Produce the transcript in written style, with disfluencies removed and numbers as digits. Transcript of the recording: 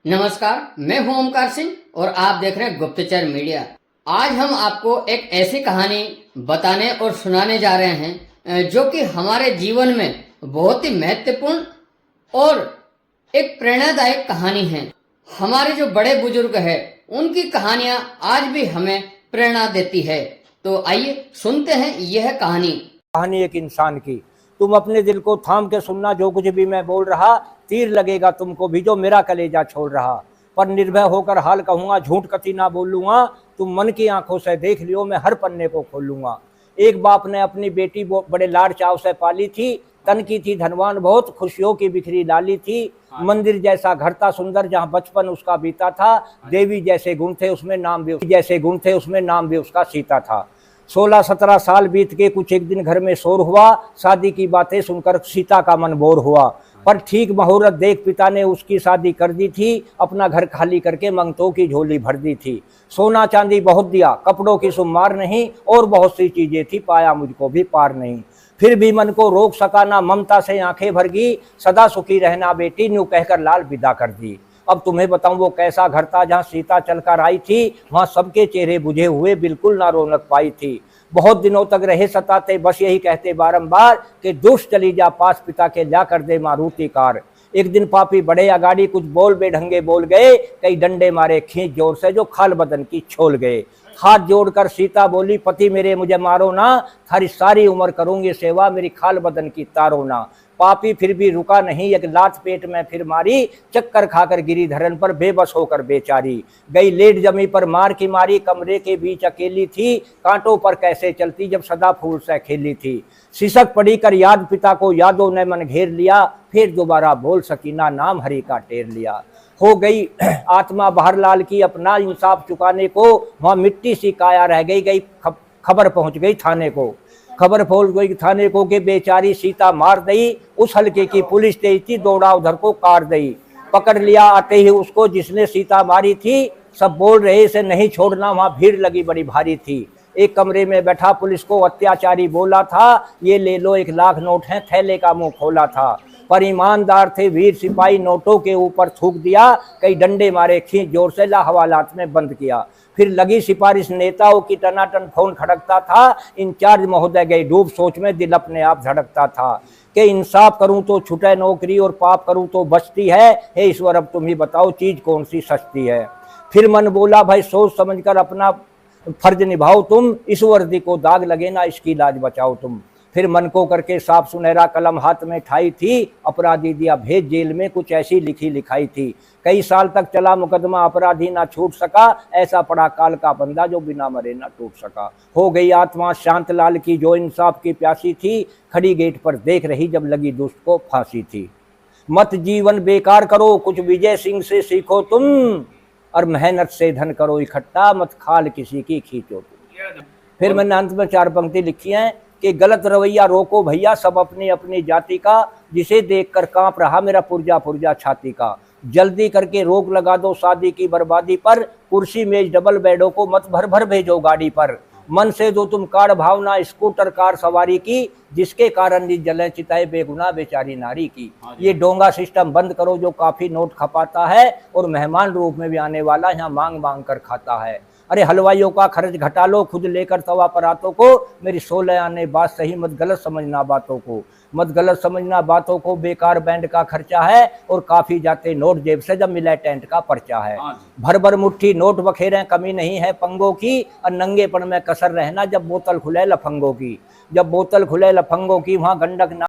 नमस्कार, मैं हूं ओमकार सिंह और आप देख रहे हैं गुप्तचर मीडिया। आज हम आपको एक ऐसी कहानी बताने और सुनाने जा रहे हैं जो कि हमारे जीवन में बहुत ही महत्वपूर्ण और एक प्रेरणादायक कहानी है। हमारे जो बड़े बुजुर्ग हैं उनकी कहानियां आज भी हमें प्रेरणा देती है। तो आइए सुनते हैं यह कहानी एक इंसान की। तुम अपने दिल को थाम के सुनना, जो कुछ भी मैं बोल रहा तीर लगेगा तुमको भी, जो मेरा कलेजा छोड़ रहा। पर निर्भय होकर हाल कहूंगा, झूठ कति ना बोलूंगा। तुम मन की आंखों से देख लियो, मैं हर पन्ने को खोलूंगा। एक बाप ने अपनी बेटी बड़े लाड चाव से पाली थी। तन की थी धनवान बहुत, खुशियों की बिखरी डाली थी। मंदिर जैसा घर था सुंदर, जहाँ बचपन उसका बीता था। देवी जैसे गुण थे उसमें नाम भी उसका सीता था। 16-17 साल बीत के कुछ एक दिन घर में शोर हुआ। शादी की बातें सुनकर सीता का मन बोर हुआ। पर ठीक मुहूर्त देख पिता ने उसकी शादी कर दी थी। अपना घर खाली करके मंगतों की झोली भर दी थी। सोना चांदी बहुत दिया, कपड़ों की सुमार नहीं, और बहुत सी चीजें थी, पाया मुझको भी पार नहीं। फिर भी मन को रोक सका ना, ममता से आंखें भर गई। सदा सुखी रहना बेटी, न्यू कहकर लाल विदा कर दी। अब तुम्हें बताऊं वो कैसा घर था जहाँ सीता चलकर आई थी। वहां सबके चेहरे बुझे हुए, बिल्कुल ना रौनक पाई थी। बहुत दिनों तक रहे सताते, बस यही कहते बारंबार कि दुष्ट चली जा पास पिता के, ला कर दे मारुति कार। एक दिन पापी बड़े अगाड़ी, कुछ बोल बेढंगे बोल गए। कई डंडे मारे खींच जोर से, जो खाल बदन की छोल गए। हाथ जोड़कर सीता बोली, पति मेरे मुझे मारो ना, थारी सारी उम्र करूंगी सेवा, मेरी खाल बदन की तारो ना। पापी फिर भी रुका नहीं, एक लात पेट में फिर मारी। चक्कर खाकर गिरी धरन पर, बेबस होकर बेचारी गई लेट जमी पर मार की मारी। कमरे के बीच अकेली थी, कांटों पर कैसे चलती, जब सदा फूल से खेली थी। सिसक पड़ी कर याद पिता को, यादों ने मन घेर लिया। फिर दोबारा बोल सकी ना, नाम हरि का टेर लिया। हो गई आत्मा बाहर लाल की, अपना इंसाफ चुकाने को। वहां मिट्टी सी काया रह गई। खबर पहुंच गई थाने को। खबर पहुंच गई थाने को कि बेचारी सीता मार दई। उस हल्के की पुलिस तेज थी, दौड़ा उधर को कार दई। पकड़ लिया आते ही उसको जिसने सीता मारी थी। सब बोल रहे इसे नहीं छोड़ना, वहां भीड़ लगी बड़ी भारी थी। एक कमरे में बैठा पुलिस को अत्याचारी बोला था, ये ले लो 1 लाख नोट है, थैले का मुंह खोला था। पर ईमानदार थे वीर सिपाही, नोटों के ऊपर थूक दिया। कई डंडे मारे खींच जोर से, ला हवालात में बंद किया। फिर लगी सिफारिश नेताओं की, टनाटन फोन खड़कता था। इंचार्ज महोदय गए डूब सोच में, दिल अपने आप धड़कता था कि इंसाफ करूं तो छुटे नौकरी, और पाप करूं तो बचती है। हे ईश्वर अब तुम ही बताओ, चीज कौन सी सस्ती है। फिर मन बोला, भाई सोच समझकर अपना फर्ज निभाओ तुम। इस वर्दी को दाग लगे ना, इसकी लाज बचाओ तुम। फिर मन को करके साफ सुनहरा कलम हाथ में ठाई थी। अपराधी दिया भेज जेल में, कुछ ऐसी लिखी लिखाई थी। कई साल तक चला मुकदमा, अपराधी ना छूट सका। ऐसा पड़ा काल का बंदा, जो बिना मरे ना टूट सका। हो गई आत्मा शांत लाल की, जो इंसाफ की प्यासी थी। खड़ी गेट पर देख रही, जब लगी दुष्ट को फांसी थी। मत जीवन बेकार करो, कुछ विजय सिंह से सीखो तुम। और मेहनत से धन करो इकट्ठा, मत खाल किसी की खींचो तुम। फिर मैंने अंत में 4 पंक्ति लिखी हैं कि गलत रवैया रोको भैया, सब अपनी अपनी जाति का। जिसे देखकर कांप रहा मेरा पुर्जा पुर्जा छाती का। जल्दी करके रोक लगा दो शादी की बर्बादी पर। कुर्सी मेज डबल बेडों को मत भर भर भेजो गाड़ी पर। मन से दो तुम कार भावना, स्कूटर कार सवारी की। जिसके कारण जले चिताए बेगुनाह बेचारी नारी की। ये डोंगा सिस्टम बंद करो, जो काफी नोट खपाता है। और मेहमान रूप में भी आने वाला यहाँ मांग मांग कर खाता है। अरे हलवाइयों का खर्च घटा लो, खुद लेकर तवा परातों को। मेरी 16 आने बात सही, मत गलत समझना बातों को। मत गलत समझना बातों को, बेकार बैंड का खर्चा है। और काफी जाते नोट जेब से, जब मिला टेंट का पर्चा है। भर भर मुट्ठी नोट बखेरे, कमी नहीं है पंगों की। और नंगेपन में कसर रहना, जब बोतल खुले लफंगों की। जब बोतल खुले लफंगों की, वहां गंडक ना